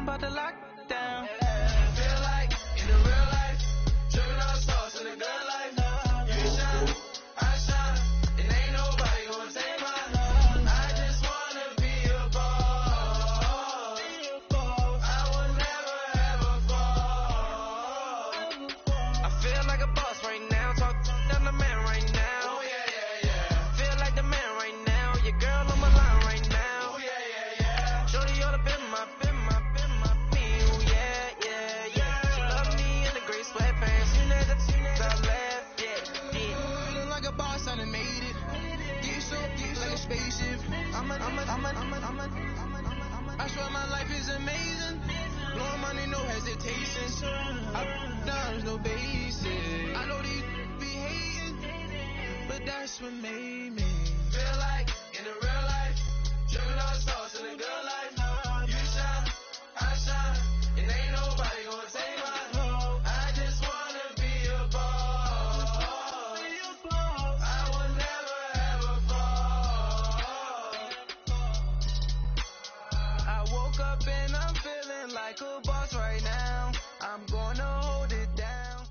I'm about to lock down. Feel like in the real life, tripping on sauce in the good life. You shine, I shine, and ain't nobody gonna take mine. I just wanna be a boss. I will never ever fall. I feel like a boss right now. Talk to the man right now. Oh yeah. Feel like the man right now. Your girl on my line right now. Oh yeah. Shorty ought to been my me. Oh yeah. She love me in the gray sweatpants. You know that I left. Yeah. Feeling like a boss, I done made it. Get so like a spaceship. I swear my life is amazing. Blowing money, no hesitation. There's no basic. I know these be hating, but that's what made me feel like in the real life, tripping on sauce in the good life. You shine, I shine, and ain't nobody gonna take mine. I just wanna be a boss. I will never ever fall. I woke up and I'm feeling like a boss right now. I'm gonna hold it down.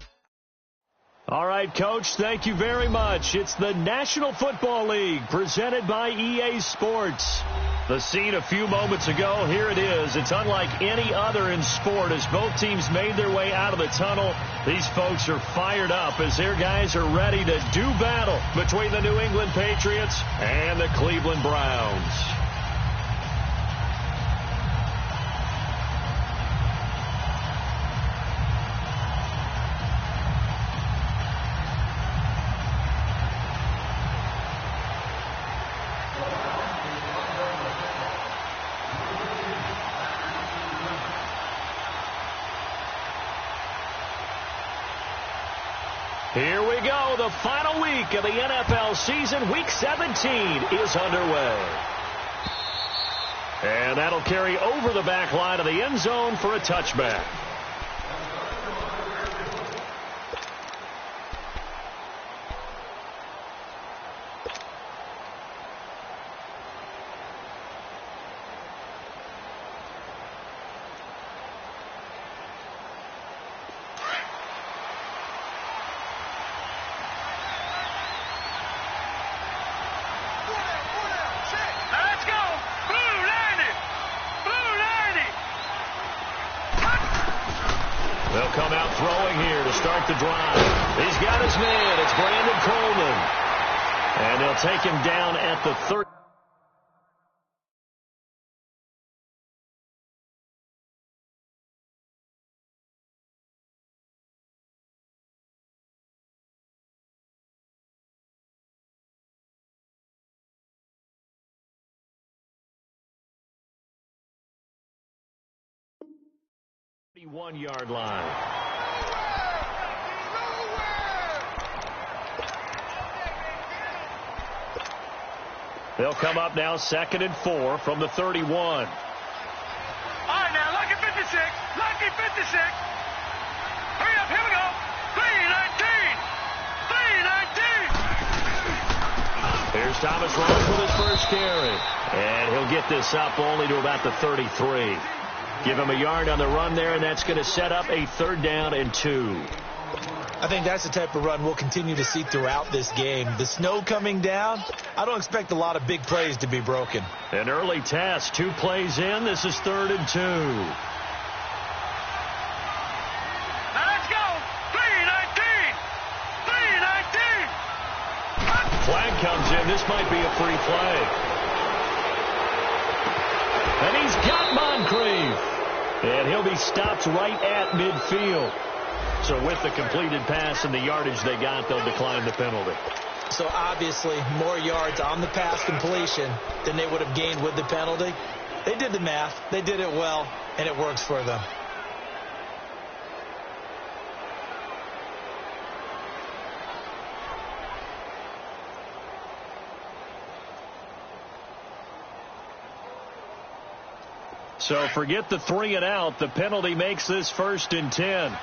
All right, Coach, thank you very much. It's the National Football League presented by EA Sports. The scene a few moments ago, here it is. It's unlike any other in sport as both teams made their way out of the tunnel. These folks are fired up as their guys are ready to do battle between the New England Patriots and the Cleveland Browns. Here we go. The final week of the NFL season. Week 17 is underway. And that'll carry over the back line of the end zone for a touchback. They'll come out throwing here to start the drive. He's got his man. It's Brandon Coleman. And they'll take him down at the 30. One-yard line. They'll come up now 2nd and 4 from the 31. All right, now, lucky 56. Lucky 56. Hurry up, here we go. 319. 319. Here's Thomas Rose with his first carry. And he'll get this up only to about the 33. Give him a yard on the run there, and that's going to set up a 3rd down and 2. I think that's the type of run we'll continue to see throughout this game. The snow coming down, I don't expect a lot of big plays to be broken. An early test, 2 plays in. This is 3rd and 2. Now let's go. 319. 319. Flag comes in. This might be a free play. And he's got Moncrief. And he'll be stopped right at midfield. So with the completed pass and the yardage they got, they'll decline the penalty. So obviously more yards on the pass completion than they would have gained with the penalty. They did the math. They did it well, and it works for them. So forget the 3 and out. The penalty makes this 1st and 10.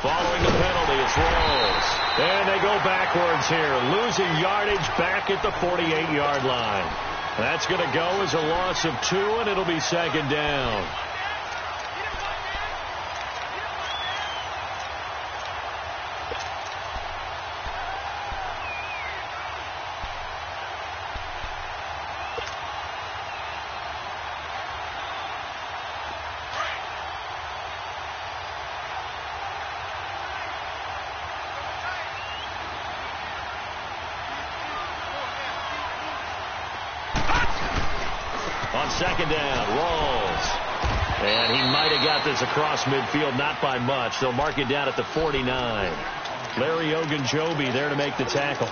Follow drawing the penalty. It's Rolls. And they go backwards here, losing yardage back at the 48-yard line. That's going to go as a loss of 2, and it'll be second down. On second down, Rolls. And he might have got this across midfield, not by much. They'll mark it down at the 49. Larry Ogunjobi there to make the tackle.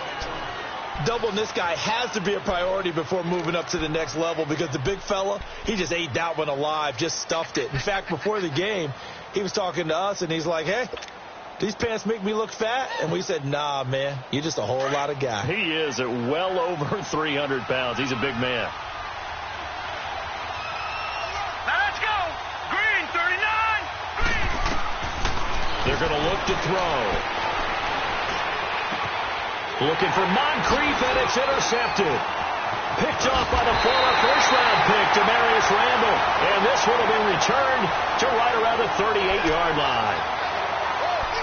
Doubling this guy has to be a priority before moving up to the next level, because the big fella, he just ate that one alive, just stuffed it. In fact, before the game, he was talking to us, and he's like, hey, these pants make me look fat? And we said, nah, man, you're just a whole lot of guy. He is at well over 300 pounds. He's a big man. They're going to look to throw. Looking for Moncrief, and it's intercepted. Picked off by the former first-round pick, Demarius Randall. And this one will be returned to right around the 38-yard line.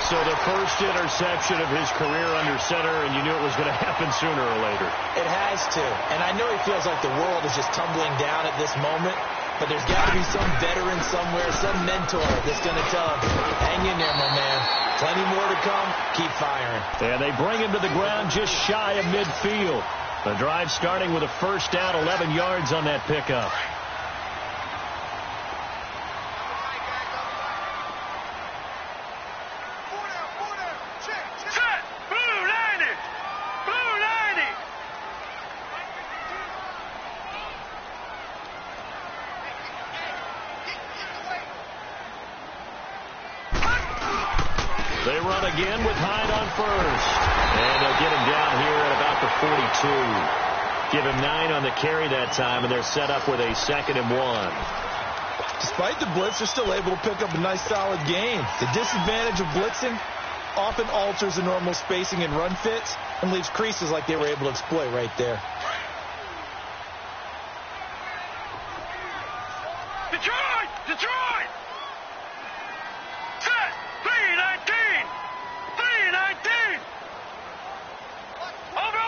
So the first interception of his career under center, and you knew it was going to happen sooner or later. It has to. And I know he feels like the world is just tumbling down at this moment. But there's got to be some veteran somewhere, some mentor that's going to tell him, hang in there, my man. Plenty more to come. Keep firing. And they bring him to the ground just shy of midfield. The drive starting with a first down, 11 yards on that pickup. They run again with Hyde on first. And they'll get him down here at about the 42. Give him 9 on the carry that time, and they're set up with a 2nd and 1. Despite the blitz, they're still able to pick up a nice, solid gain. The disadvantage of blitzing often alters the normal spacing and run fits and leaves creases like they were able to exploit right there. Detroit! Detroit! Set! 319! 319! Over!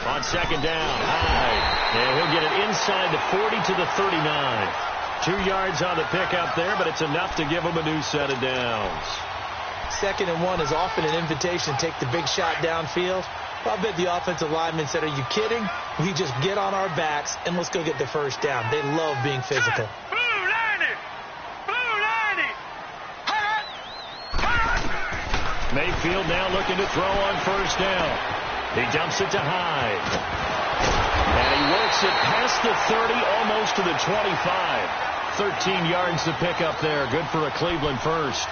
On second down, Hyde. And he'll get it inside the 40 to the 39. 2 yards on the pickup there, but it's enough to give him a new set of downs. 2nd and 1 is often an invitation to take the big shot downfield. Well, I bet the offensive lineman said, are you kidding? We just get on our backs and let's go get the first down. They love being physical. Blue 90! Blue 90! Mayfield now looking to throw on first down. He dumps it to Hyde. And he works it past the 30, almost to the 25. 13 yards to pick up there. Good for a Cleveland first.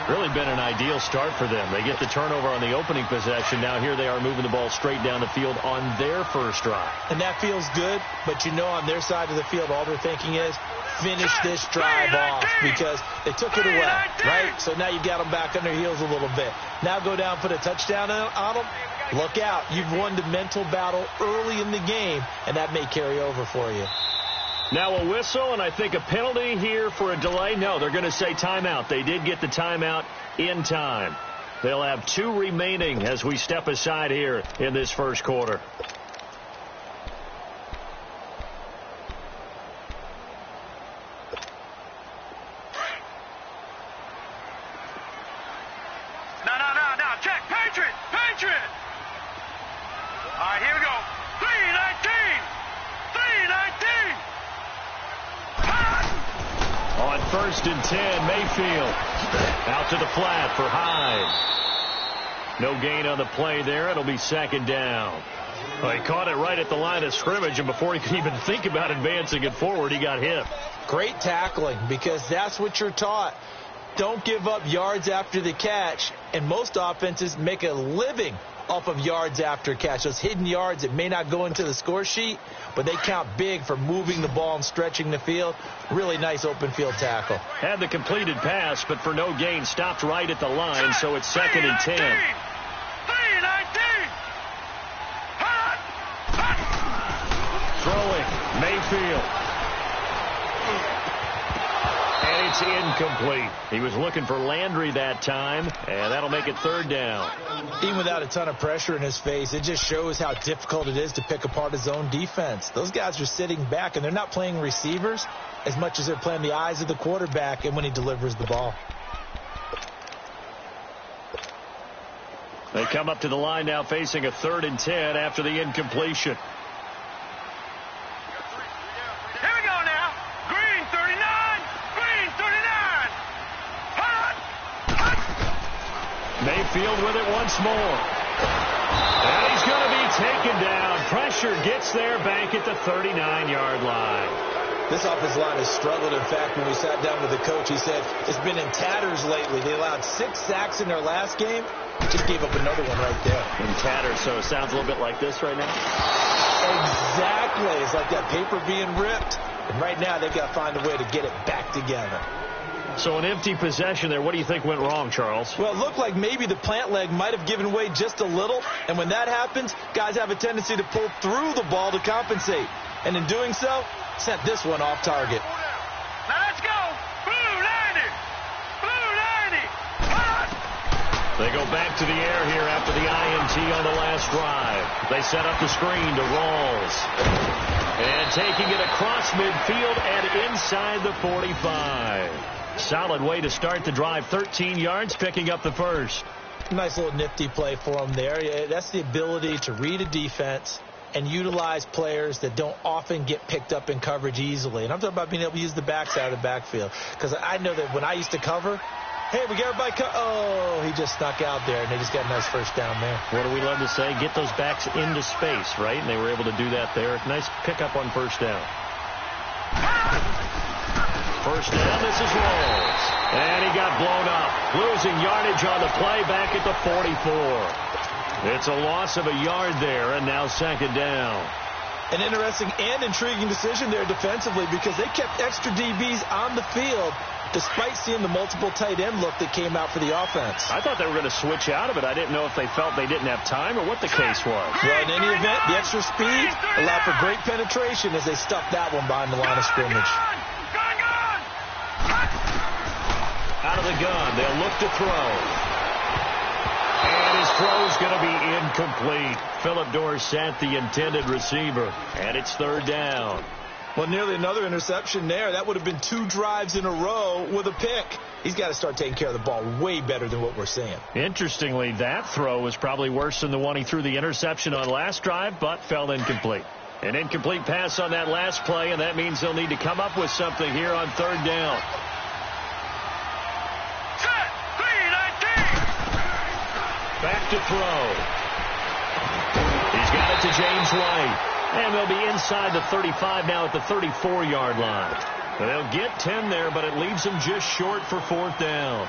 Really been an ideal start for them. They get the turnover on the opening possession. Now here they are moving the ball straight down the field on their first drive. And that feels good, but you know on their side of the field all they're thinking is finish this drive off because they took it away, right? So now you've got them back on their heels a little bit. Now go down, put a touchdown on them. Look out. You've won the mental battle early in the game, and that may carry over for you. Now a whistle, and I think a penalty here for a delay. No, they're going to say timeout. They did get the timeout in time. They'll have 2 remaining as we step aside here in this first quarter. No. Check. Patriot. All right, here we go. 319. 319. On 1st and 10, Mayfield out to the flat for Hyde. No gain on the play there. It'll be 2nd down. Well, he caught it right at the line of scrimmage, and before he could even think about advancing it forward, he got hit. Great tackling, because that's what you're taught. Don't give up yards after the catch, and most offenses make a living off of yards after catch. Those hidden yards that may not go into the score sheet, but they count big for moving the ball and stretching the field. Really nice open field tackle. Had the completed pass, but for no gain, stopped right at the line, so it's 2nd and 10. 3-19. Throwing, Mayfield. And it's incomplete. He was looking for Landry that time, and that'll make it 3rd down. Even without a ton of pressure in his face, it just shows how difficult it is to pick apart his own defense. Those guys are sitting back, and they're not playing receivers as much as they're playing the eyes of the quarterback and when he delivers the ball. They come up to the line now facing a 3rd and 10 after the incompletion. Here we go now. Green 39. Green 39. Mayfield with it once more. And he's going to be taken down. Pressure gets there back at the 39-yard line. This offensive line has struggled. In fact, when we sat down with the coach, he said it's been in tatters lately. They allowed 6 sacks in their last game. Just gave up another one right there. In tatters, so it sounds a little bit like this right now? Exactly. It's like that paper being ripped. And right now, they've got to find a way to get it back together. So an empty possession there. What do you think went wrong, Charles? Well, it looked like maybe the plant leg might have given way just a little. And when that happens, guys have a tendency to pull through the ball to compensate. And in doing so, sent this one off target. Now let's go. Blue 90. Blue 90. They go back to the air here after the INT on the last drive. They set up the screen to Rawls. And taking it across midfield and inside the 45. Solid way to start the drive. 13 yards, picking up the first. Nice little nifty play for him there. That's the ability to read a defense and utilize players that don't often get picked up in coverage easily. And I'm talking about being able to use the backside of the backfield. Because I know that when I used to cover, hey, we got everybody oh, he just snuck out there, and they just got a nice first down there. What do we love to say? Get those backs into space, right? And they were able to do that there. Nice pickup on first down. First down, this is Rawls. And he got blown up. Losing yardage on the play back at the 44. It's a loss of a yard there, and now 2nd down. An interesting and intriguing decision there defensively because they kept extra DBs on the field despite seeing the multiple tight end look that came out for the offense. I thought they were going to switch out of it. I didn't know if they felt they didn't have time or what the case was. Well, in any event, the extra speed allowed for great penetration as they stuffed that one behind the line of scrimmage. Out of the gun, they'll look to throw. And his throw's going to be incomplete. Philip Dorsett, the intended receiver. And it's 3rd down. Well, nearly another interception there. That would have been 2 drives in a row with a pick. He's got to start taking care of the ball way better than what we're seeing. Interestingly, that throw was probably worse than the one he threw the interception on last drive, but fell incomplete. An incomplete pass on that last play, and that means they'll need to come up with something here on 3rd down. Back to throw. He's got it to James White. And they'll be inside the 35 now at the 34-yard line. They'll get 10 there, but it leaves them just short for 4th down.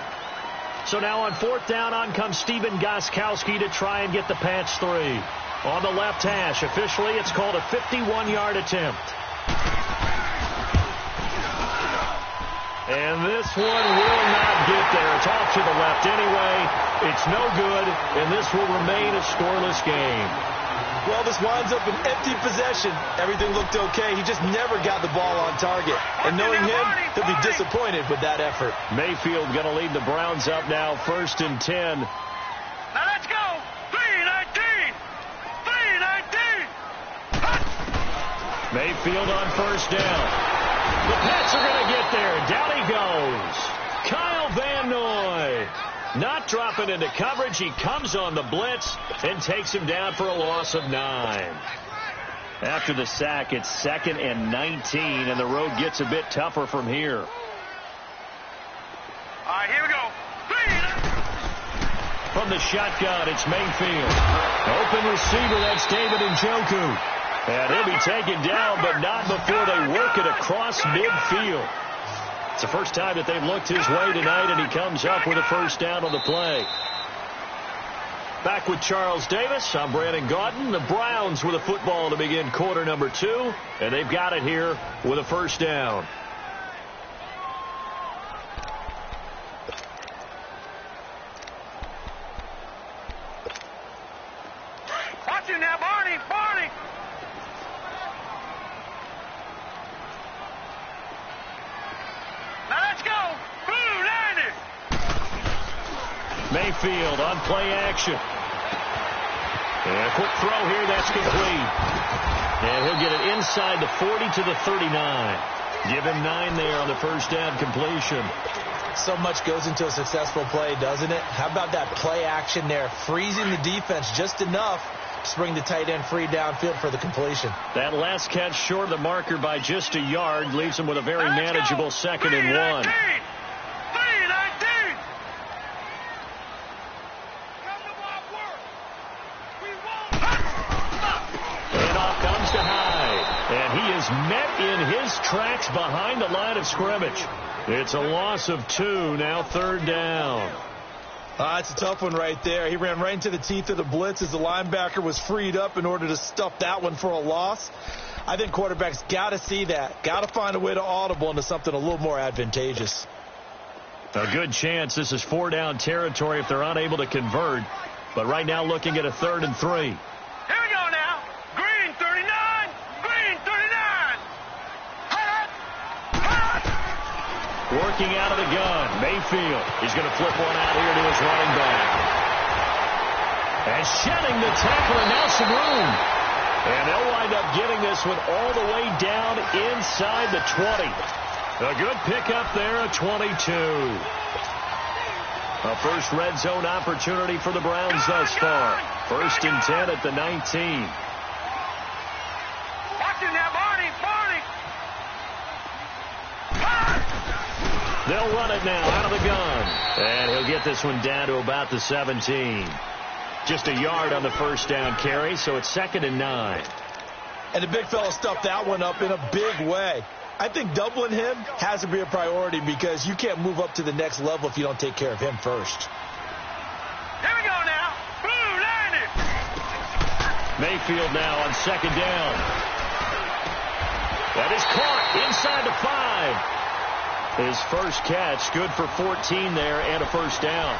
So now on 4th down, on comes Steven Gostkowski to try and get the patch 3. On the left hash, officially it's called a 51-yard attempt. And this one will not get there. It's off to the left anyway. It's no good, and this will remain a scoreless game. Well, this winds up an empty possession. Everything looked okay. He just never got the ball on target. And knowing him, he'll be disappointed with that effort. Mayfield going to lead the Browns up now, 1st and 10. Now let's go. 3-19. 3-19. Mayfield on 1st down. The Pats are going to get there. Down he goes. Kyle Van Noy. Not dropping into coverage. He comes on the blitz and takes him down for a loss of 9. After the sack, it's 2nd and 19, and the road gets a bit tougher from here. All right, here we go. From the shotgun, it's Mayfield. Open receiver, that's David Njoku. And he'll be taken down, but not before they work it across midfield. It's the first time that they've looked his way tonight, and he comes up with a 1st down on the play. Back with Charles Davis. I'm Brandon Gaudin. The Browns with a football to begin quarter number 2, and they've got it here with a first down. Watch him now, Barney. Barney. Now let's go. Blue, landed. Mayfield on play action. And a quick throw here, that's complete. And he'll get it inside the 40 to the 39. Give him 9 there on the first down completion. So much goes into a successful play, doesn't it? How about that play action there? Freezing the defense just enough to bring the tight end free downfield for the completion. That last catch short of the marker by just a yard leaves him with a very manageable 2nd and 1. 3-19. And he is met in his tracks behind the line of scrimmage. It's a loss of 2, now 3rd down. It's a tough one right there. He ran right into the teeth of the blitz as the linebacker was freed up in order to stuff that one for a loss. I think quarterbacks got to see that. Got to find a way to audible into something a little more advantageous. A good chance this is 4-down territory if they're unable to convert. But right now looking at a 3rd and 3. Here we go now. Green 39. Green 39. Working out of the gun. Mayfield. He's going to flip one out here to his running back. And shedding the tackler, now some room. And they'll wind up getting this one all the way down inside the 20. A good pickup there at 22. A first red zone opportunity for the Browns thus far. 1st and 10 at the 19. Watch him now, Barney. Barney. They'll run it now out of the gun. And he'll get this one down to about the 17. Just a yard on the first down carry, so it's 2nd and 9. And the big fella stuffed that one up in a big way. I think doubling him has to be a priority because you can't move up to the next level if you don't take care of him first. Here we go now. Blue, landed. Mayfield now on 2nd down. That is caught inside the 5. His first catch, good for 14 there and a first down.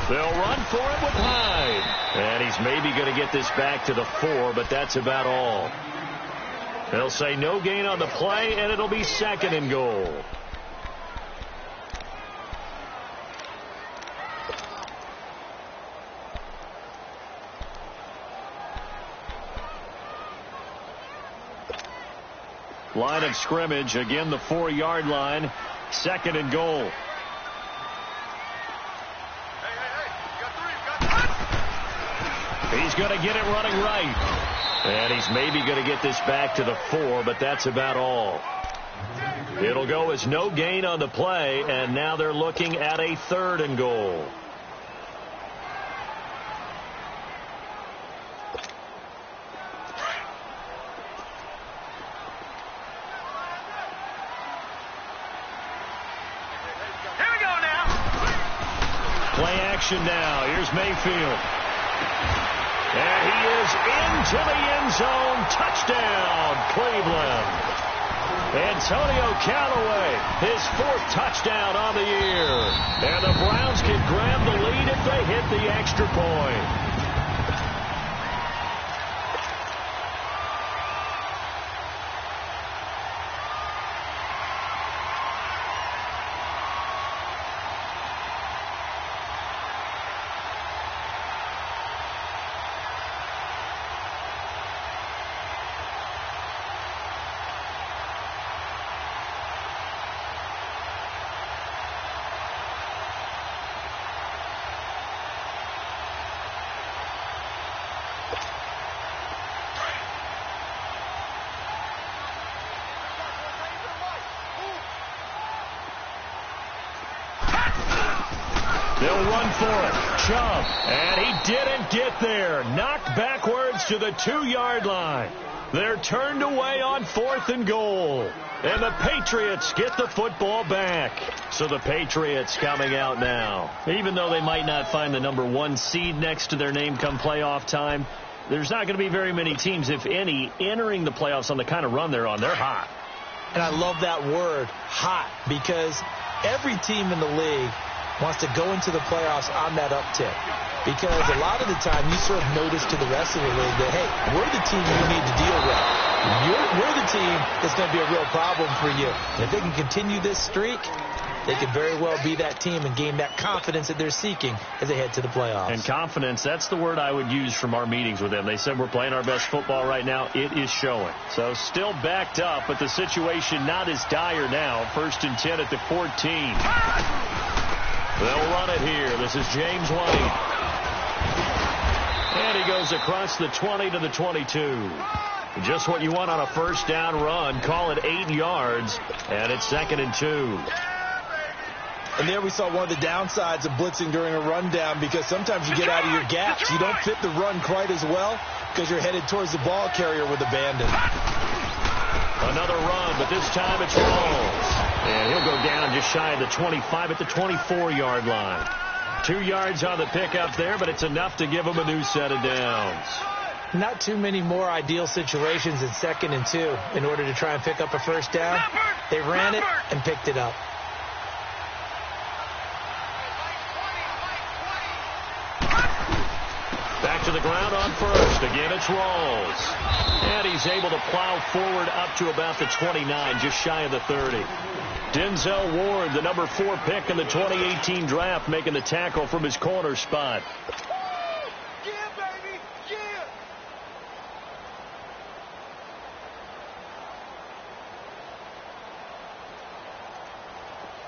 They'll run for it with Hyde. And he's maybe going to get this back to the 4, but that's about all. They'll say no gain on the play, and it'll be 2nd and goal. Line of scrimmage, again the 4-yard line, 2nd and goal. He's going to get it running right. And he's maybe going to get this back to the 4, but that's about all. It'll go as no gain on the play, and now they're looking at a 3rd and goal. Here we go now. Play action now. Here's Mayfield. And he is into the end zone. Touchdown, Cleveland. Antonio Callaway, his 4th touchdown on the year. And the Browns can grab the lead if they hit the extra point. will run for it. Chubb. And he didn't get there. Knocked backwards to the 2-yard line. They're turned away on 4th and goal. And the Patriots get the football back. So the Patriots coming out now. Even though they might not find the number 1 seed next to their name come playoff time, there's not going to be very many teams, if any, entering the playoffs on the kind of run they're on. They're hot. And I love that word, hot, because every team in the league wants to go into the playoffs on that uptick. Because a lot of the time you sort of notice to the rest of the league that, hey, we're the team you need to deal with. We're the team that's going to be a real problem for you. And if they can continue this streak, they could very well be that team and gain that confidence that they're seeking as they head to the playoffs. And confidence, that's the word I would use from our meetings with them. They said we're playing our best football right now. It is showing. So still backed up, but the situation not as dire now. 1st and 10 at the 14. They'll run it here. This is James White. And he goes across the 20 to the 22. Just what you want on a first down run. Call it 8 yards. And it's 2nd and 2. And there we saw one of the downsides of blitzing during a rundown, because sometimes you get out of your gaps. You don't fit the run quite as well because you're headed towards the ball carrier with abandon. Another run, but this time it's Rawls. And he'll go down just shy of the 25 at the 24-yard line. 2 yards on the pickup there, but it's enough to give him a new set of downs. Not too many more ideal situations in 2nd and 2 in order to try and pick up a first down. They ran it and picked it up. Back to the ground on first. Again, it's Rawls. And he's able to plow forward up to about the 29, just shy of the 30. Denzel Ward, the number 4 pick in the 2018 draft, making the tackle from his corner spot. Yeah, baby, yeah.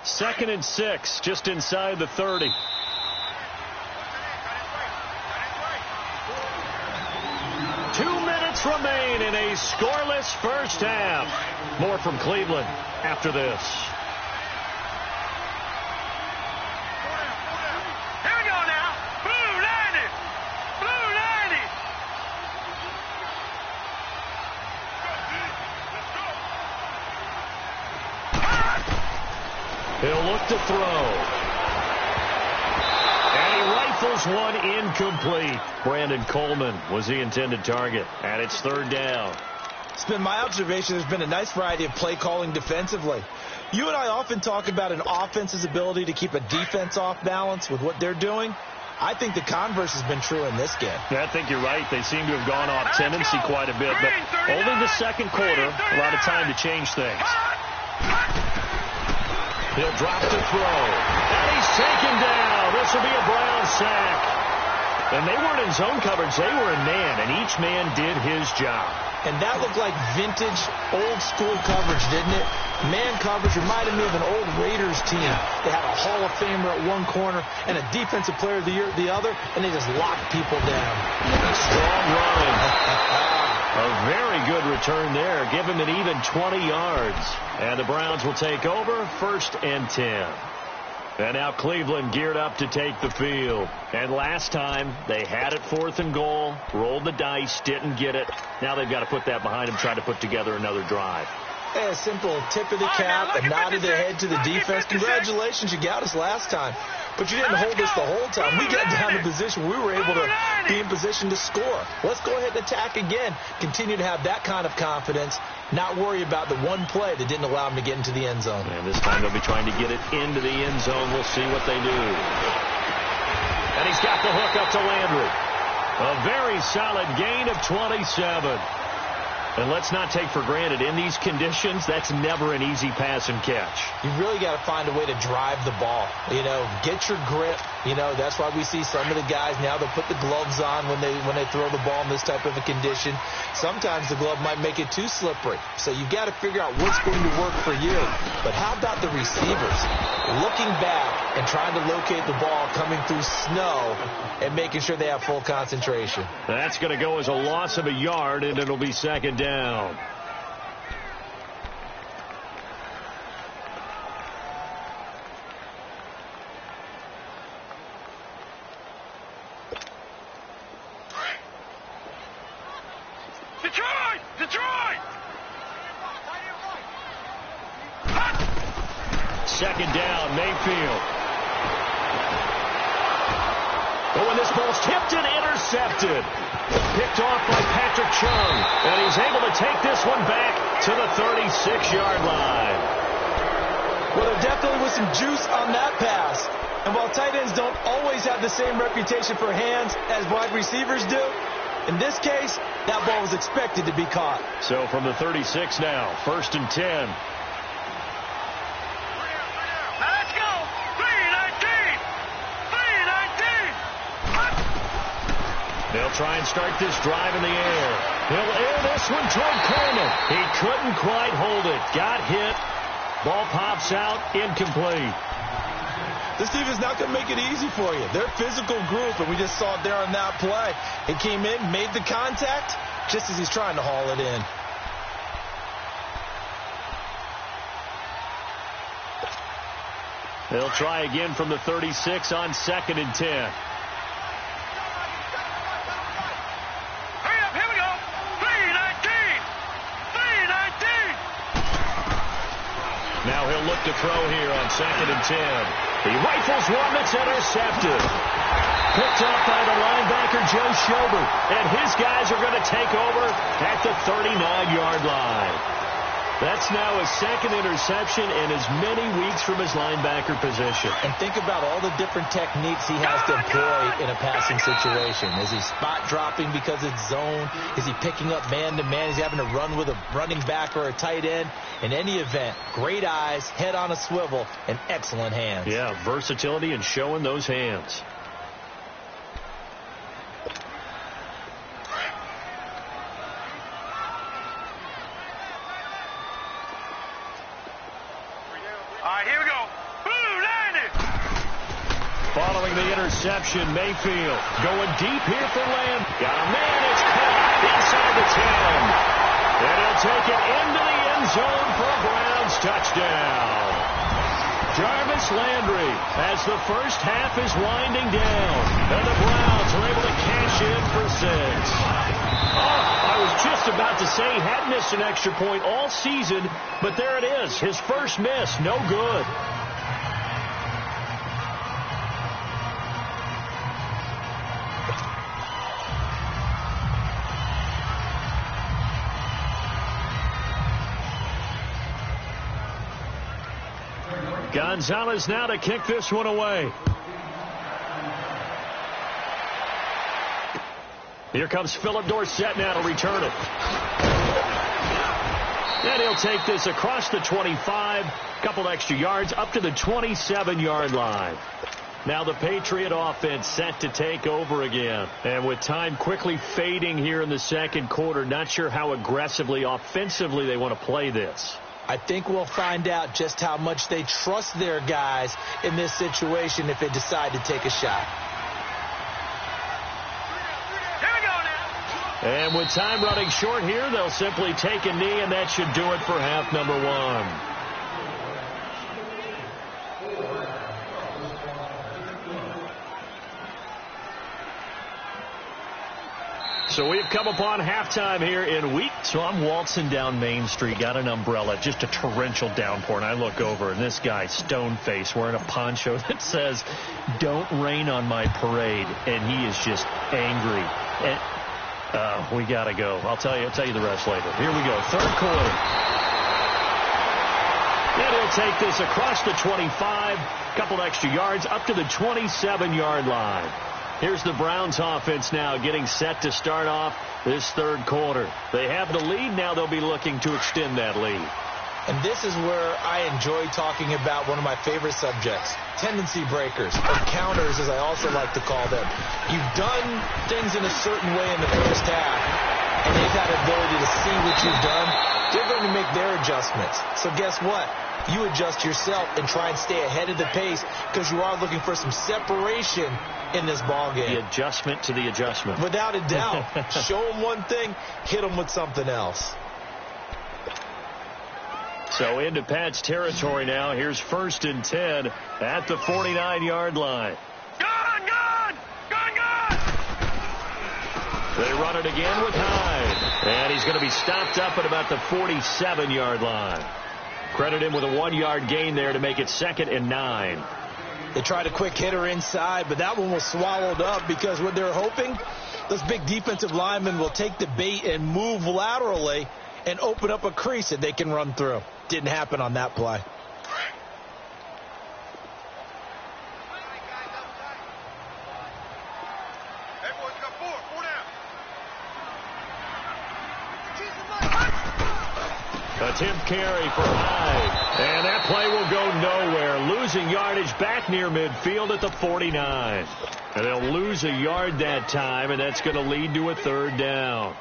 2nd and 6, just inside the 30. Remain in a scoreless first half. More from Cleveland after this. Here we go now. Blue 90. Blue 90. He'll look to throw. Rifles one incomplete. Brandon Coleman was the intended target, and it's 3rd down. It's been my observation there's been a nice variety of play calling defensively. You and I often talk about an offense's ability to keep a defense off balance with what they're doing. I think the converse has been true in this game. Yeah, I think you're right. They seem to have gone off tendency quite a bit, but only the 2nd quarter, a lot of time to change things. He'll drop to throw. And he's taken down. This will be a Brown sack. And they weren't in zone coverage. They were in man, and each man did his job. And that looked like vintage, old-school coverage, didn't it? Man coverage reminded me of an old Raiders team. They had a Hall of Famer at one corner and a Defensive Player of the Year at the other, and they just locked people down. Strong run. A very good return there. Give him an even 20 yards. And the Browns will take over 1st and 10. And now Cleveland geared up to take the field. And last time they had it 4th and goal, rolled the dice, didn't get it. Now they've got to put that behind them, try to put together another drive. A simple tip of the cap, a nod of the head to the defense. Congratulations, you got us last time. But you didn't hold us the whole time. We got down to position. We were able to be in position to score. Let's go ahead and attack again. Continue to have that kind of confidence. Not worry about the one play that didn't allow him to get into the end zone. And this time they'll be trying to get it into the end zone. We'll see what they do. And he's got the hook up to Landry. A very solid gain of 27. And let's not take for granted, in these conditions, that's never an easy pass and catch. You really got to find a way to drive the ball. You know, get your grip. You know, that's why we see some of the guys now, they'll put the gloves on when they throw the ball in this type of a condition. Sometimes the glove might make it too slippery. So you've got to figure out what's going to work for you. But how about the receivers? Looking back and trying to locate the ball coming through snow and making sure they have full concentration. That's going to go as a loss of a yard, and it'll be 2nd down. second down. Mayfield. Oh, and this ball's tipped and intercepted. Picked off by Patrick Chung. And he's able to take this one back to the 36-yard line. Well, there definitely was some juice on that pass. And while tight ends don't always have the same reputation for hands as wide receivers do, in this case, that ball was expected to be caught. So from the 36 now, 1st and 10. Let's go. 3-19. 3-19. They'll try and start this drive in the air. He'll air this one toward Coleman. He couldn't quite hold it. Got hit. Ball pops out. Incomplete. This defense is not going to make it easy for you. They're a physical group, and we just saw it there on that play. He came in, made the contact, just as he's trying to haul it in. They'll try again from the 36 on 2nd and 10. Hurry up, here we go. 3-19. 3-19. Now he'll look to throw here on 2nd and 10. He rifles one that's intercepted. Picked off by the linebacker, Joe Schobert. And his guys are going to take over at the 39-yard line. That's now his 2nd interception in as many weeks from his linebacker position. And think about all the different techniques he has to employ in a passing situation. Is he spot dropping because it's zone? Is he picking up man-to-man? Is he having to run with a running back or a tight end? In any event, great eyes, head on a swivel, and excellent hands. Yeah, versatility and showing those hands. Following the interception, Mayfield going deep here for Lamb. Got a man, it's caught inside the 10. And he'll take it into the end zone for a Browns touchdown. Jarvis Landry as the first half is winding down. And the Browns are able to cash in for 6. Oh, I was just about to say he hadn't missed an extra point all season, but there it is. His first miss, no good. Gonzalez now to kick this one away. Here comes Philip Dorsett now to return it. And he'll take this across the 25, couple extra yards, up to the 27-yard line. Now the Patriot offense set to take over again. And with time quickly fading here in the second quarter, not sure how aggressively, offensively they want to play this. I think we'll find out just how much they trust their guys in this situation if they decide to take a shot. Here we go now. And with time running short here, they'll simply take a knee, and that should do it for half number 1. So we've come upon halftime here in week. So I'm waltzing down Main Street, got an umbrella, just a torrential downpour, and I look over, and this guy, stone-faced, wearing a poncho that says, "Don't rain on my parade," and he is just angry. And we got to go. I'll tell you the rest later. Here we go, third quarter. And he'll take this across the 25, couple extra yards, up to the 27-yard line. Here's the Browns offense now getting set to start off this third quarter. They have the lead. Now they'll be looking to extend that lead. And this is where I enjoy talking about one of my favorite subjects, tendency breakers, or counters as I also like to call them. You've done things in a certain way in the first half, and they've had the ability to see what you've done. They're going to make their adjustments. So guess what? You adjust yourself and try and stay ahead of the pace because you are looking for some separation in this ball game. The adjustment to the adjustment. Without a doubt. Show them one thing, hit them with something else. So into Pat's territory now. Here's 1st and 10 at the 49-yard line. Gone, gone, gone, gone. They run it again with Hyde. And he's going to be stopped up at about the 47-yard line. Credit him with a 1-yard gain there to make it 2nd and 9. They tried a quick hitter inside, but that one was swallowed up because what they're hoping, those big defensive linemen will take the bait and move laterally and open up a crease that they can run through. Didn't happen on that play. Attempt carry for Hyde. And that play will go nowhere. Losing yardage back near midfield at the 49. And they'll lose a yard that time, and that's going to lead to a 3rd down.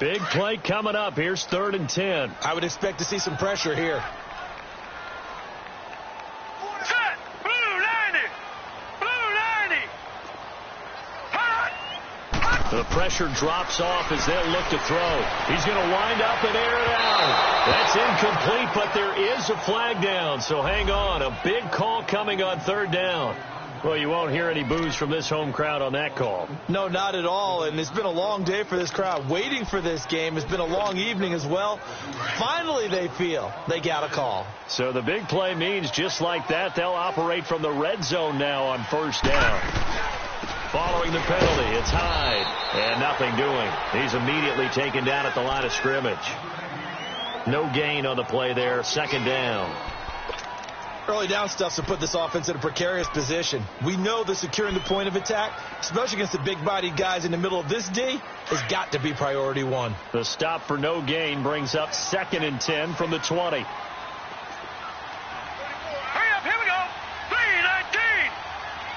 Big play coming up. Here's 3rd and 10. I would expect to see some pressure here. The pressure drops off as they'll look to throw. He's going to wind up and air it out. That's incomplete, but there is a flag down, so hang on. A big call coming on 3rd down. Well, you won't hear any boos from this home crowd on that call. No, not at all, and it's been a long day for this crowd. Waiting for this game. It's been a long evening as well. Finally, they feel they got a call. So the big play means just like that, they'll operate from the red zone now on 1st down. Following the penalty, it's Hyde, and nothing doing. He's immediately taken down at the line of scrimmage. No gain on the play there, 2nd down. Early down stuff to put this offense in a precarious position. We know that securing the point of attack, especially against the big-bodied guys in the middle of this D, has got to be priority 1. The stop for no gain brings up 2nd and 10 from the 20. Hurry up, here we go. 3-19.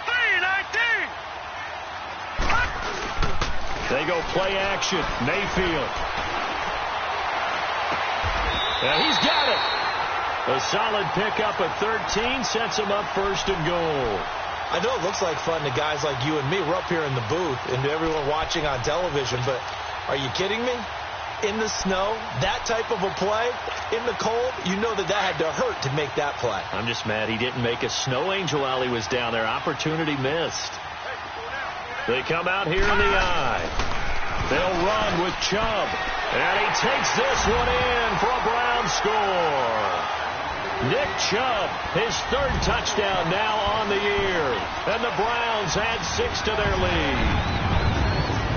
3-19. They go play action. Mayfield. And he's got it. A solid pickup at 13 sets him up 1st and goal. I know it looks like fun to guys like you and me. We're up here in the booth and to everyone watching on television, but are you kidding me? In the snow, that type of a play, in the cold, you know that had to hurt to make that play. I'm just mad he didn't make a snow angel while he was down there. Opportunity missed. They come out here in the eye. They'll run with Chubb. And he takes this one in for a Brown score. Nick Chubb, his 3rd touchdown now on the year. And the Browns add 6 to their lead.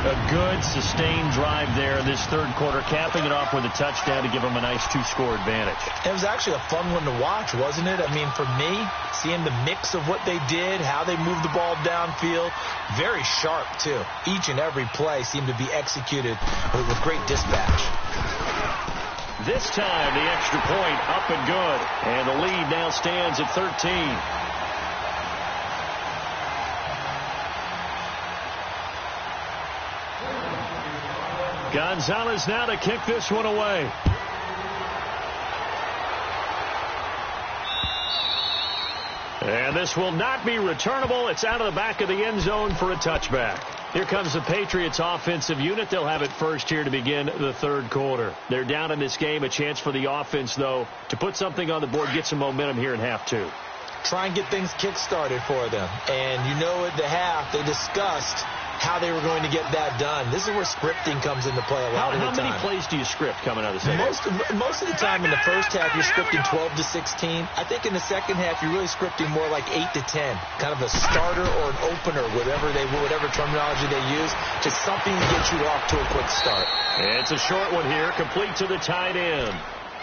A good, sustained drive there in this 3rd quarter, capping it off with a touchdown to give them a nice 2-score advantage. It was actually a fun one to watch, wasn't it? I mean, for me, seeing the mix of what they did, how they moved the ball downfield, very sharp, too. Each and every play seemed to be executed with great dispatch. This time, the extra point up and good. And the lead now stands at 13. Gonzalez now to kick this one away. And this will not be returnable. It's out of the back of the end zone for a touchback. Here comes the Patriots offensive unit. They'll have it first here to begin the 3rd quarter. They're down in this game. A chance for the offense, though, to put something on the board, get some momentum here in half 2. Try and get things kick-started for them. And you know at the half, they discussed how they were going to get that done. This is where scripting comes into play a lot of the time. How many plays do you script coming out of the second? Most of the time in the first half, you're scripting 12 to 16. I think in the second half, you're really scripting more like 8 to 10. Kind of a starter or an opener, whatever terminology they use, just something to get you off to a quick start. And it's a short one here, complete to the tight end.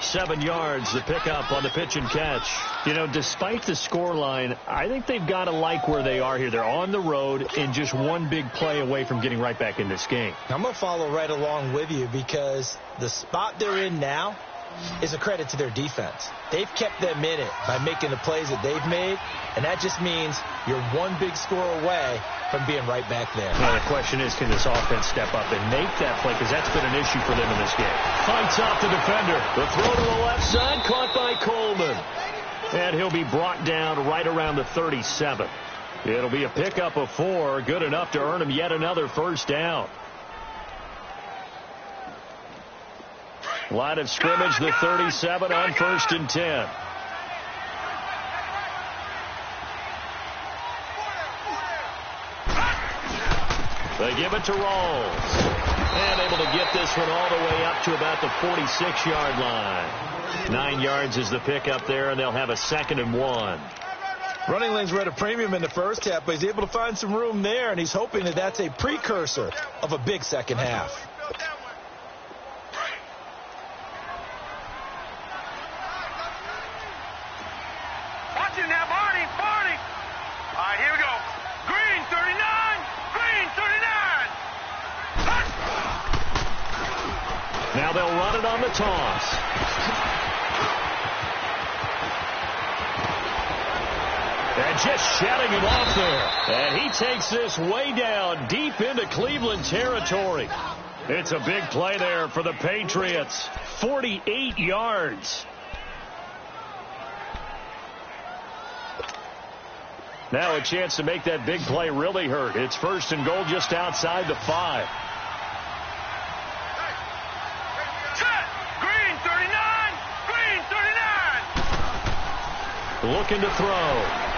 7 yards, the pickup on the pitch and catch. You know, despite the scoreline, I think they've got to like where they are here. They're on the road and just one big play away from getting right back in this game. I'm going to follow right along with you because the spot they're in now is a credit to their defense. They've kept them in it by making the plays that they've made, and that just means you're one big score away from being right back there. Well, the question is, can this offense step up and make that play? Because that's been an issue for them in this game. Fights off the defender. The throw to the left side, caught by Coleman. And he'll be brought down right around the 37. It'll be a pickup of 4, good enough to earn him yet another first down. Line of scrimmage, the 37 on 1st and 10. They give it to Rawls. And able to get this one all the way up to about the 46-yard line. 9 yards is the pickup there, and they'll have a 2nd and 1. Running lanes were at a premium in the first half, but he's able to find some room there, and he's hoping that that's a precursor of a big second half. Watch it now, Barney. All right, here we go. Green, 39. Green, 39. Now they'll run it on the toss. And just shutting him off there. And he takes this way down deep into Cleveland territory. It's a big play there for the Patriots. 48 yards. Now a chance to make that big play really hurt. It's 1st and goal just outside the 5. Set. Green, 39. Green, 39. Looking to throw.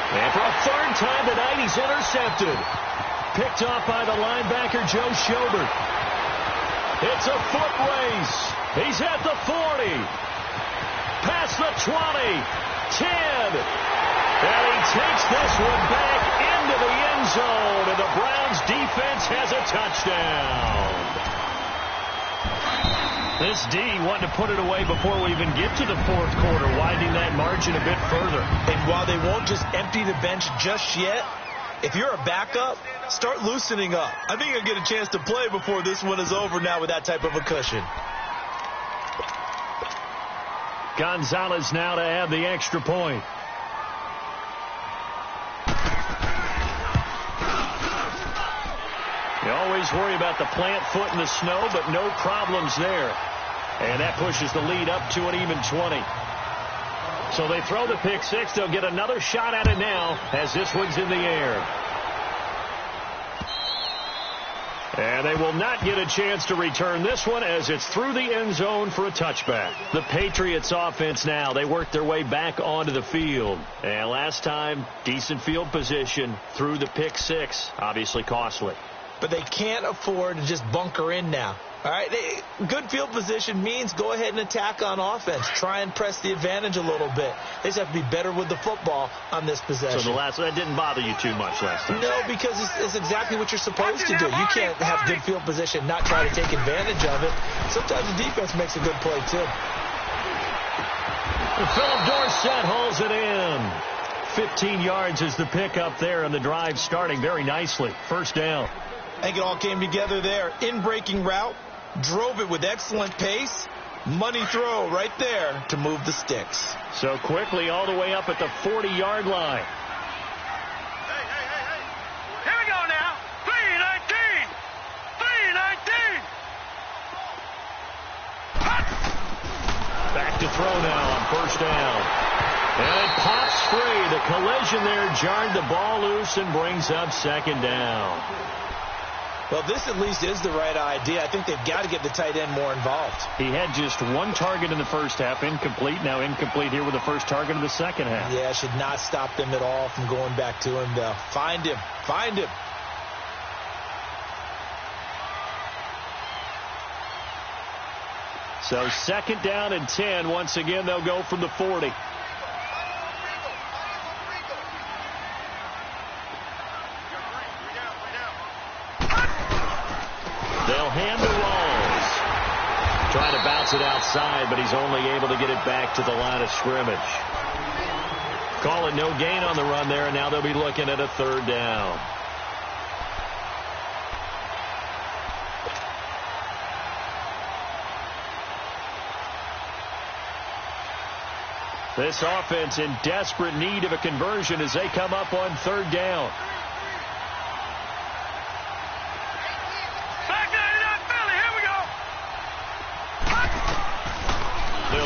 And for a 3rd time tonight, he's intercepted. Picked off by the linebacker, Joe Schobert. It's a foot race. He's at the 40. Past the 20. 10. And he takes this one back into the end zone. And the Browns defense has a touchdown. This D wanted to put it away before we even get to the 4th quarter, widening that margin a bit further. And while they won't just empty the bench just yet, if you're a backup, start loosening up. I think you'll get a chance to play before this one is over now with that type of a cushion. Gonzalez now to add the extra point. You always worry about the plant foot in the snow, but no problems there. And that pushes the lead up to an even 20. So they throw the pick 6. They'll get another shot at it now as this one's in the air. And they will not get a chance to return this one as it's through the end zone for a touchback. The Patriots offense now, they work their way back onto the field. And last time, decent field position through the pick 6. Obviously costly. But they can't afford to just bunker in now. All right, good field position means go ahead and attack on offense. Try and press the advantage a little bit. They just have to be better with the football on this possession. So that didn't bother you too much last time? No, because it's exactly what you're supposed to do. You can't have good field position, not try to take advantage of it. Sometimes the defense makes a good play, too. Philip Dorsett hauls it in. 15 yards is the pickup there, and the drive starting very nicely. 1st down. I think it all came together there. In-breaking route, drove it with excellent pace. Money throw right there to move the sticks. So quickly all the way up at the 40-yard line. Here we go now. 3-19. 3-19. Back to throw now on 1st down. And it pops free. The collision there jarred the ball loose and brings up 2nd down. Well, this at least is the right idea. I think they've got to get the tight end more involved. He had just 1 target in the first half, incomplete. Now incomplete here with the first target of the second half. Yeah, should not stop them at all from going back to him, though. Find him. Find him. So 2nd down and 10. Once again, they'll go from the 40. They'll hand to Rawls. Trying to bounce it outside, but he's only able to get it back to the line of scrimmage. Call it no gain on the run there, and now they'll be looking at a 3rd down. This offense in desperate need of a conversion as they come up on 3rd down.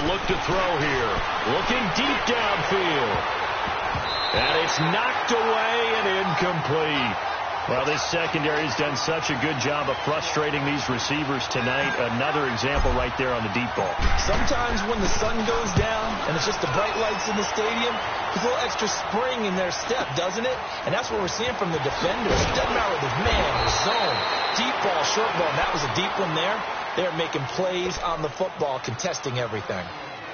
Look to throw here. Looking deep downfield. And it's knocked away and incomplete. Well, this secondary has done such a good job of frustrating these receivers tonight. Another example right there on the deep ball. Sometimes when the sun goes down and it's just the bright lights in the stadium, there's a little extra spring in their step, doesn't it? And that's what we're seeing from the defenders. It doesn't matter with man, zone, deep ball, short ball. That was a deep one there. They're making plays on the football, contesting everything.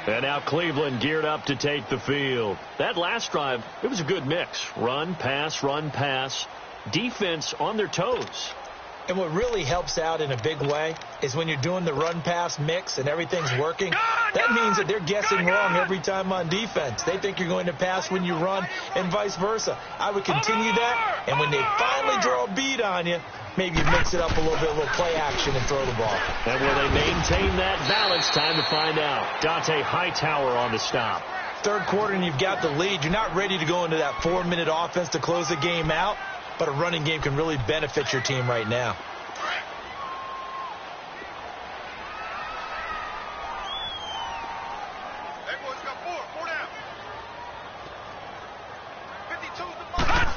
And now Cleveland geared up to take the field. That last drive, it was a good mix. Run, pass. Defense on their toes. And what really helps out in a big way is when you're doing the run-pass mix and everything's working, that means that they're guessing wrong every time on defense. They think you're going to pass when you run and vice versa. I would continue that, and when they finally draw a beat on you, maybe you mix it up a little bit, a little play action and throw the ball. And will they maintain that balance? Time to find out. Dante Hightower on the stop. Third quarter and you've got the lead. You're not ready to go into that 4-minute offense to close the game out. But a running game can really benefit your team right now. Hey, boys, got four down. 52's the mark.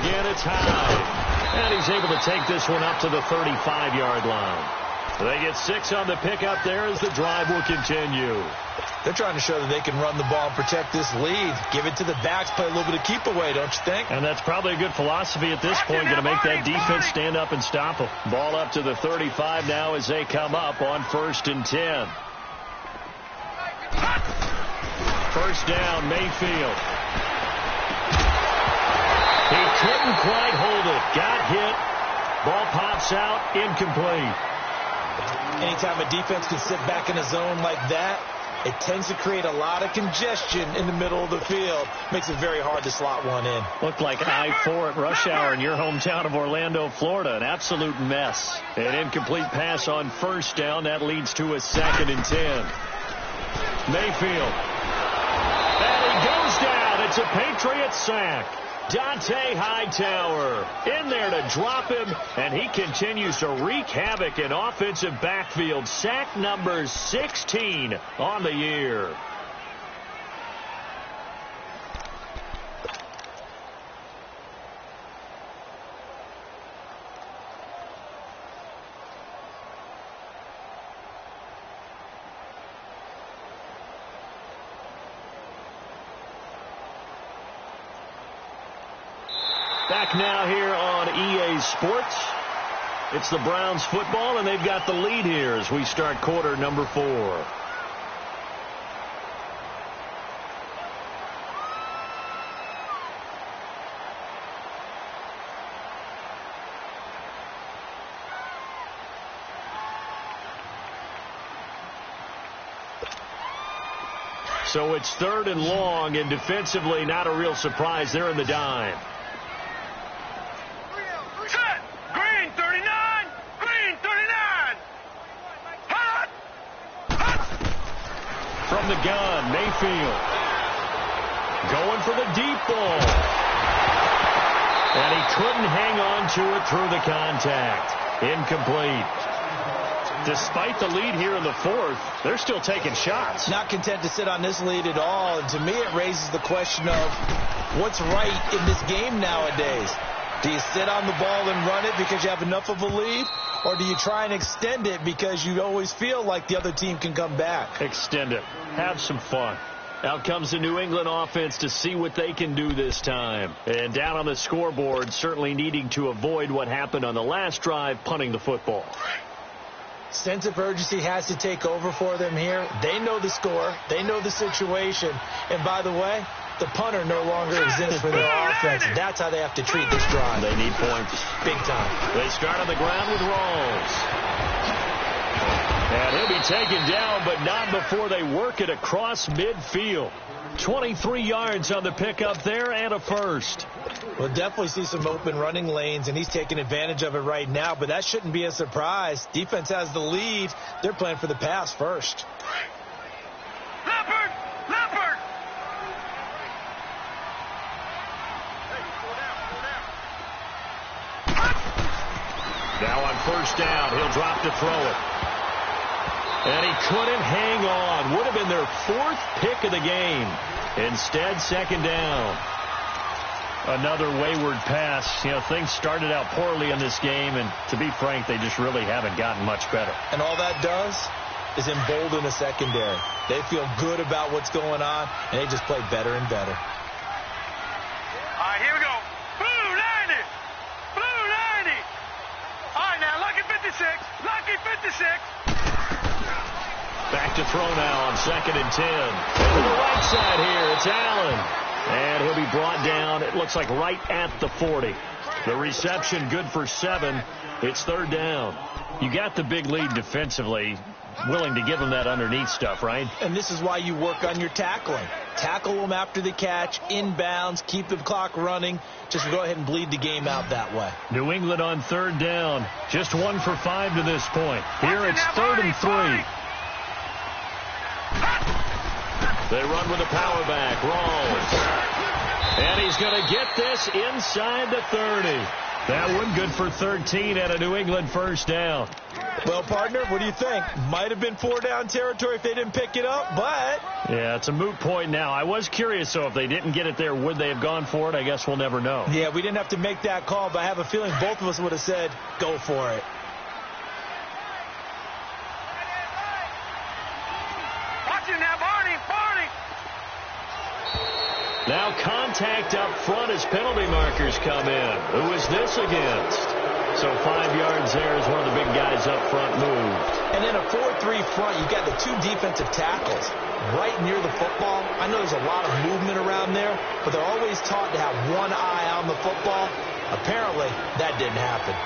Again, it's high. And he's able to take this one up to the 35-yard line. They get 6 on the pickup there as the drive will continue. They're trying to show that they can run the ball and protect this lead. Give it to the backs, play a little bit of keep away, don't you think? And that's probably a good philosophy at this point, going to make that defense stand up and stop them. Ball up to the 35 now as they come up on 1st and 10. First down, Mayfield. He couldn't quite hold it. Got hit. Ball pops out, incomplete. Anytime a defense can sit back in a zone like that, it tends to create a lot of congestion in the middle of the field. Makes it very hard to slot one in. Looked like I-4 at rush hour in your hometown of Orlando, Florida. An absolute mess. An incomplete pass on first down. That leads to a 2nd and 10. Mayfield. And he goes down. It's a Patriot sack. Dante Hightower in there to drop him, and he continues to wreak havoc in offensive backfield. Sack number 16 on the year. Back now here on EA Sports. It's the Browns football, and they've got the lead here as we start quarter number 4. So it's 3rd and long, and defensively not a real surprise. They're in the dime. From the gun, Mayfield. Going for the deep ball. And he couldn't hang on to it through the contact. Incomplete. Despite the lead here in the 4th, they're still taking shots. Not content to sit on this lead at all. And to me, it raises the question of what's right in this game nowadays. Do you sit on the ball and run it because you have enough of a lead? Or do you try and extend it because you always feel like the other team can come back? Extend it. Have some fun. Out comes the New England offense to see what they can do this time. And down on the scoreboard, certainly needing to avoid what happened on the last drive, punting the football. Sense of urgency has to take over for them here. They know the score. They know the situation. And by the way, the punter no longer exists for their offense. That's how they have to treat this drive. They need points. Big time. They start on the ground with Rawls. And he'll be taken down, but not before they work it across midfield. 23 yards on the pickup there and a first. We'll definitely see some open running lanes, and he's taking advantage of it right now, but that shouldn't be a surprise. Defense has the lead. They're playing for the pass first. Leopard! Leopard! Now on first down, he'll drop to throw it. And he couldn't hang on. Would have been their 4th pick of the game. Instead, 2nd down. Another wayward pass. You know, things started out poorly in this game, and to be frank, they just really haven't gotten much better. And all that does is embolden the secondary. They feel good about what's going on, and they just play better and better. All right, here we go. Blue 90. Blue 90. All right, now, lucky 56. Lucky 56. Back to throw now on 2nd and 10. To the right side here, it's Allen. And he'll be brought down, it looks like right at the 40. The reception good for 7. It's 3rd down. You got the big lead defensively. Willing to give them that underneath stuff, right? And this is why you work on your tackling. Tackle them after the catch, inbounds, keep the clock running. Just go ahead and bleed the game out that way. New England on 3rd down. Just 1 for 5 to this point. Here it's 3rd and 3. They run with a power back. Rawls. And he's going to get this inside the 30. That one good for 13 and a New England 1st down. Well, partner, what do you think? Might have been 4-down territory if they didn't pick it up, but... Yeah, it's a moot point now. I was curious, though, if they didn't get it there, would they have gone for it? I guess we'll never know. Yeah, we didn't have to make that call, but I have a feeling both of us would have said, go for it. Watch it now, Barney. Barney. Now contact up front as penalty markers come in. Who is this against? So 5 yards there as one of the big guys up front moved. And in a 4-3 front, you got the 2 defensive tackles right near the football. I know there's a lot of movement around there, but they're always taught to have one eye on the football. Apparently, that didn't happen.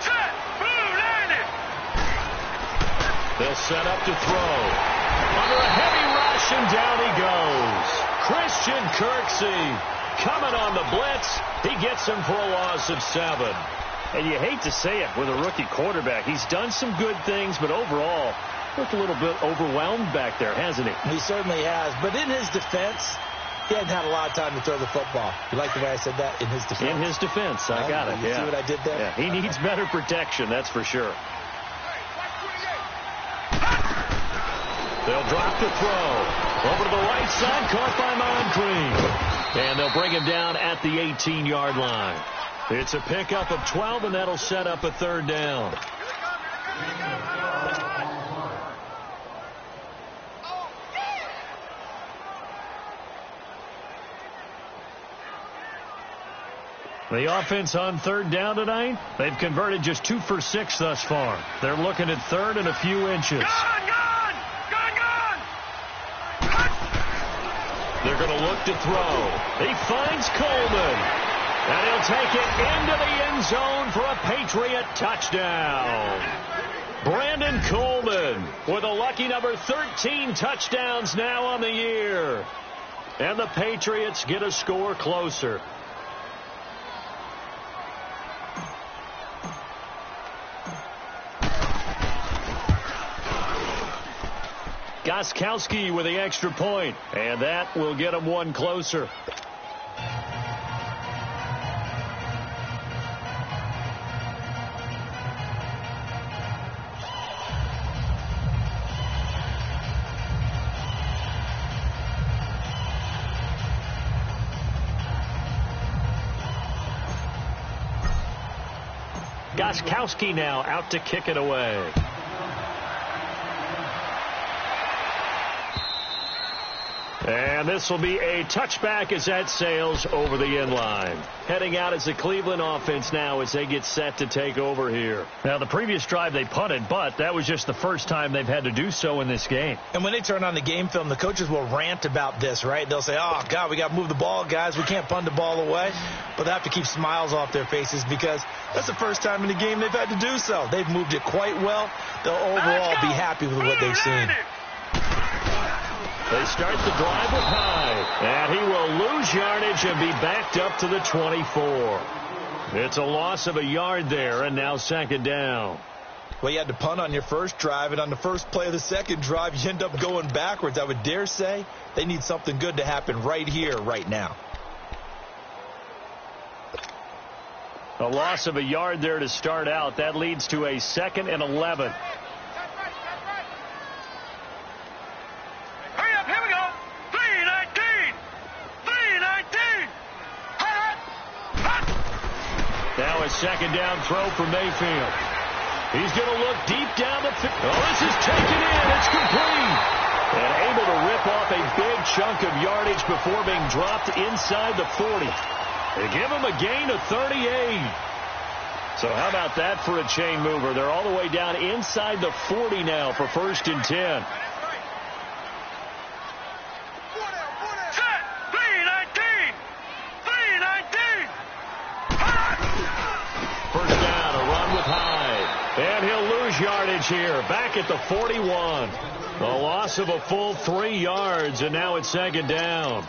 Set. Blue 90. They'll set up to throw. Under a heavy rush, and down he goes. Christian Kirksey coming on the blitz. He gets him for a loss of 7. And you hate to say it with a rookie quarterback. He's done some good things, but overall, looked a little bit overwhelmed back there, hasn't he? He certainly has. But in his defense, he hadn't had a lot of time to throw the football. You like the way I said that? In his defense? In his defense. I got it. You see what I did there? Yeah, he needs better protection, that's for sure. They'll drop the throw. Over to the right side, caught by Moncrief. And they'll bring him down at the 18-yard line. It's a pickup of 12, and that'll set up a 3rd down. The offense on 3rd down tonight, they've converted just 2 for 6 thus far. They're looking at 3rd and a few inches. Gone. They're going to look to throw. He finds Coleman. And he'll take it into the end zone for a Patriot touchdown. Brandon Coleman with a lucky number 13 touchdowns now on the year. And the Patriots get a score closer. Gostkowski with the extra point, and that will get him 1 closer. Gostkowski now out to kick it away. And this will be a touchback as that sails over the end line. Heading out as the Cleveland offense now as they get set to take over here. Now, the previous drive they punted, but that was just the first time they've had to do so in this game. And when they turn on the game film, the coaches will rant about this, right? They'll say, oh, God, we got to move the ball, guys. We can't punt the ball away. But they have to keep smiles off their faces because that's the first time in the game they've had to do so. They've moved it quite well. They'll overall be happy with what they've seen. They start the drive with Hyde, and he will lose yardage and be backed up to the 24. It's a loss of a yard there, and now 2nd down. Well, you had to punt on your first drive, and on the first play of the second drive, you end up going backwards. I would dare say they need something good to happen right here, right now. A loss of a yard there to start out. That leads to a 2nd and 11. second down throw for Mayfield. He's going to look deep down the field. Oh, this is taken in. It's complete. And able to rip off a big chunk of yardage before being dropped inside the 40. They give him a gain of 38. So how about that for a chain mover? They're all the way down inside the 40 now for 1st and 10. And he'll lose yardage here. Back at the 41. A loss of a full 3 yards, and now it's 2nd down.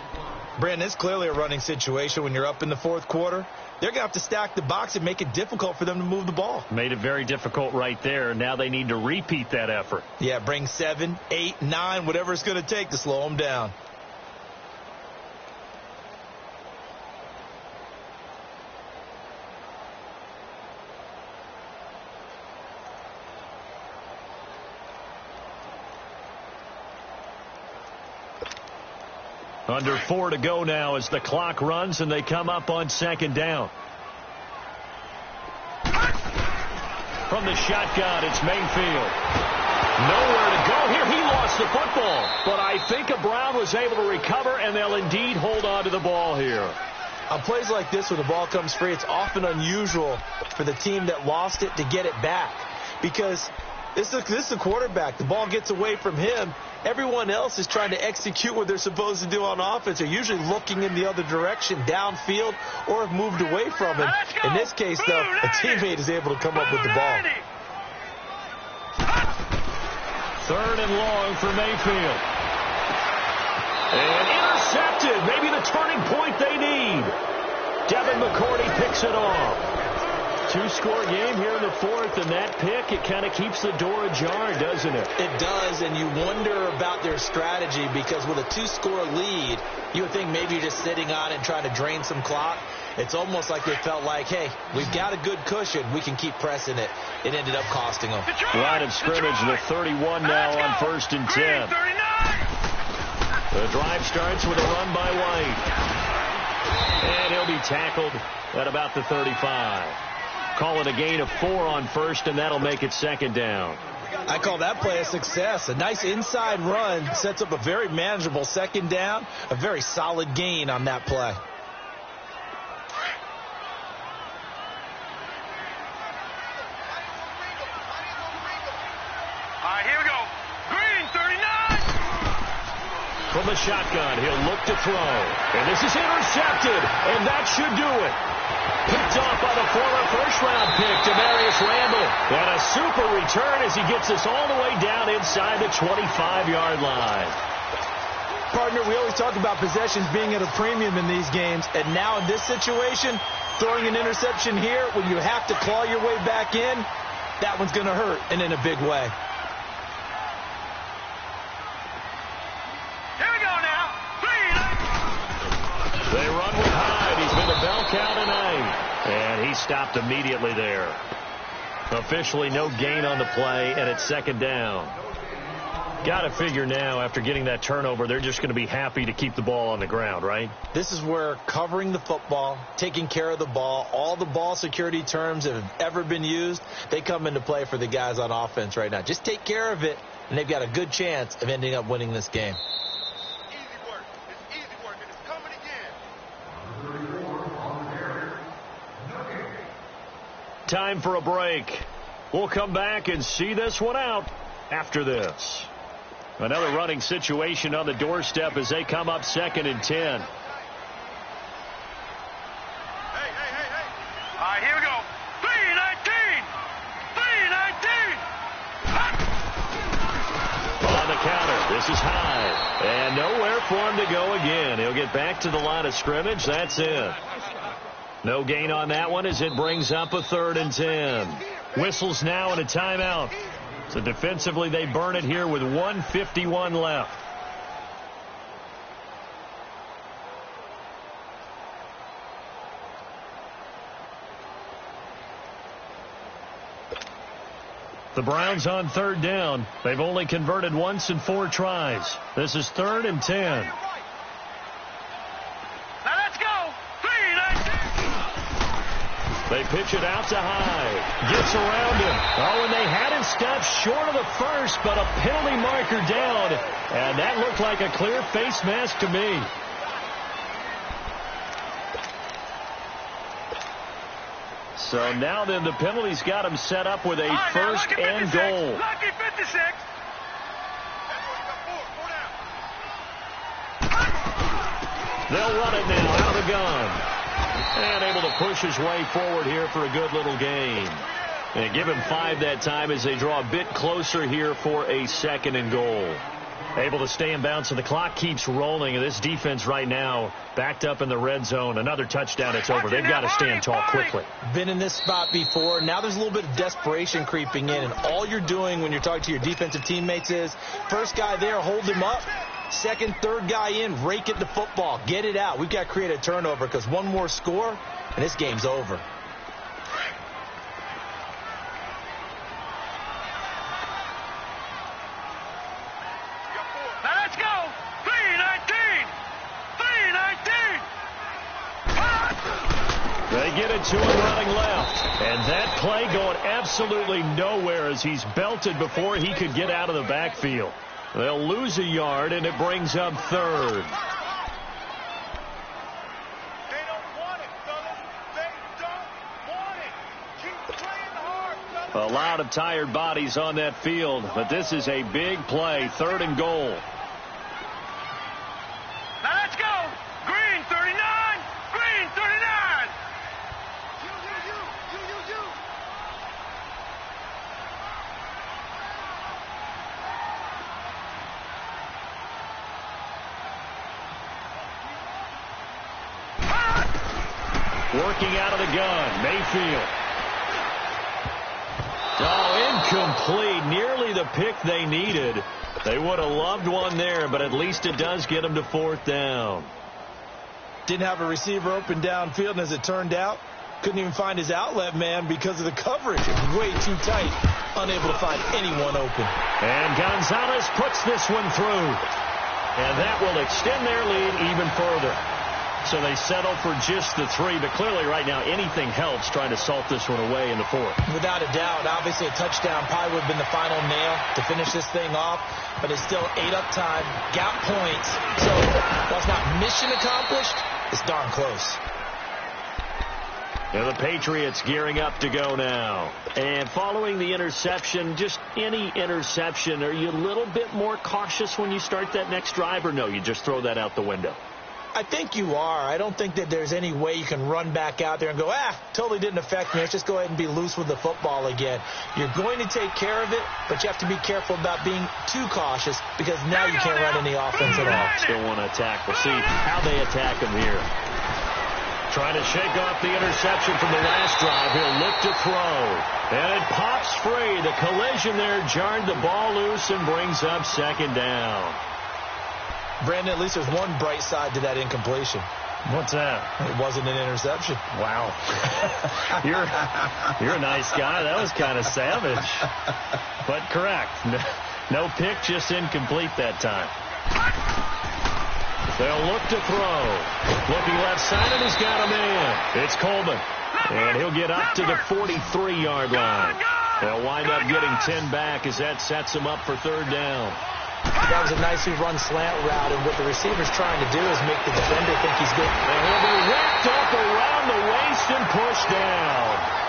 Brandon, it's clearly a running situation when you're up in the 4th quarter. They're going to have to stack the box and make it difficult for them to move the ball. Made it very difficult right there. Now they need to repeat that effort. Yeah, bring 7, 8, 9, whatever it's going to take to slow them down. Under 4 to go now as the clock runs and they come up on 2nd down. From the shotgun, it's Mayfield. Nowhere to go here. He lost the football. But I think Brown was able to recover, and they'll indeed hold on to the ball here. On plays like this, when the ball comes free, it's often unusual for the team that lost it to get it back. Because this is a quarterback. The ball gets away from him. Everyone else is trying to execute what they're supposed to do on offense. They're usually looking in the other direction, downfield, or have moved away from him. In this case, though, a teammate is able to come up with the ball. 3rd and long for Mayfield. And intercepted. Maybe the turning point they need. Devin McCourty picks it off. 2-score game here in the 4th, and that pick, it kind of keeps the door ajar, doesn't it? It does, and you wonder about their strategy because with a 2-score lead, you would think maybe you're just sitting on it and trying to drain some clock. It's almost like they felt like, hey, we've got a good cushion. We can keep pressing it. It ended up costing them. Line of scrimmage, the 31 now on 1st and 10. The drive starts with a run by White. And he'll be tackled at about the 35. Call it a gain of 4 on 1st, and that'll make it 2nd down. I call that play a success. A nice inside run sets up a very manageable 2nd down. A very solid gain on that play. All right, here we go. Green, 39. From the shotgun, he'll look to throw. And this is intercepted, and that should do it. Picked off by the former first-round pick, Demarius Randall. And a super return as he gets us all the way down inside the 25-yard line. Partner, we always talk about possessions being at a premium in these games. And now in this situation, throwing an interception here when you have to claw your way back in, that one's going to hurt, and in a big way. Here we go now. They run with Hyde. He's been a bell cow tonight. And he stopped immediately there. Officially no gain on the play, and it's 2nd down. Got to figure now, after getting that turnover, they're just going to be happy to keep the ball on the ground, right? This is where covering the football, taking care of the ball, all the ball security terms that have ever been used, they come into play for the guys on offense right now. Just take care of it, and they've got a good chance of ending up winning this game. Time for a break. We'll come back and see this one out after this. Another running situation on the doorstep as they come up 2nd and 10. Hey. All right, here we go. 319. On the counter, this is Hyde. And nowhere for him to go again. He'll get back to the line of scrimmage. That's it. No gain on that one as it brings up a 3rd and 10. Whistles now and a timeout. So defensively, they burn it here with 1:51 left. The Browns on 3rd down. They've only converted once in 4 tries. This is 3rd and 10. They pitch it out to Hyde. Gets around him. Oh, and they had him stopped short of the first, but a penalty marker down. And that looked like a clear face mask to me. So now then the penalty's got him set up with a first and goal. Lucky 56. They'll run it now out of the gun. And able to push his way forward here for a good little gain. And give him 5 that time as they draw a bit closer here for a second and goal. Able to stay in bounds, so the clock keeps rolling. And this defense right now backed up in the red zone. Another touchdown, it's over. They've got to stand tall quickly. Been in this spot before. Now there's a little bit of desperation creeping in. And all you're doing when you're talking to your defensive teammates is, first guy there, hold him up. Second, third guy in, rake it to football. Get it out. We've got to create a turnover because one more score, and this game's over. Now let's go. 3-19. 3-19. They get it to him running left. And that play going absolutely nowhere as he's belted before he could get out of the backfield. They'll lose a yard, and it brings up third. They don't want it, fellas. They don't want it. Keep playing hard, fellas. A lot of tired bodies on that field, but this is a big play, third and goal. Now let's go. Green 39. Green 39. You. Working out of the gun, Mayfield. Oh, incomplete. Nearly the pick they needed. They would have loved one there, but at least it does get them to fourth down. Didn't have a receiver open downfield, and as it turned out, couldn't even find his outlet man because of the coverage. It was way too tight. Unable to find anyone open. And Gonzalez puts this one through. And that will extend their lead even further. So they settle for just the 3, but clearly right now anything helps trying to salt this one away in the 4th. Without a doubt, obviously a touchdown probably would have been the final nail to finish this thing off, but it's still 8 up time, got points, so while it's not mission accomplished, it's darn close. Now the Patriots gearing up to go now. And following the interception, just any interception, are you a little bit more cautious when you start that next drive, or no, you just throw that out the window? I think you are. I don't think that there's any way you can run back out there and go, totally didn't affect me. Let's just go ahead and be loose with the football again. You're going to take care of it, but you have to be careful about being too cautious because now you can't run any offense at all. Still want to attack. We'll see how they attack him here. Trying to shake off the interception from the last drive. He'll look to throw. And it pops free. The collision there jarred the ball loose and brings up second down. Brandon, at least there's one bright side to that incompletion. What's that? It wasn't an interception. Wow. You're a nice guy. That was kind of savage. But correct. No pick, just incomplete that time. They'll look to throw. Looking left side, and he's got him in. It's Coleman. And he'll get up to the 43-yard line. They'll wind up getting 10 back as that sets him up for third down. That was a nicely run slant route, and what the receiver's trying to do is make the defender think he's good. And he'll be wrapped up around the waist and pushed down.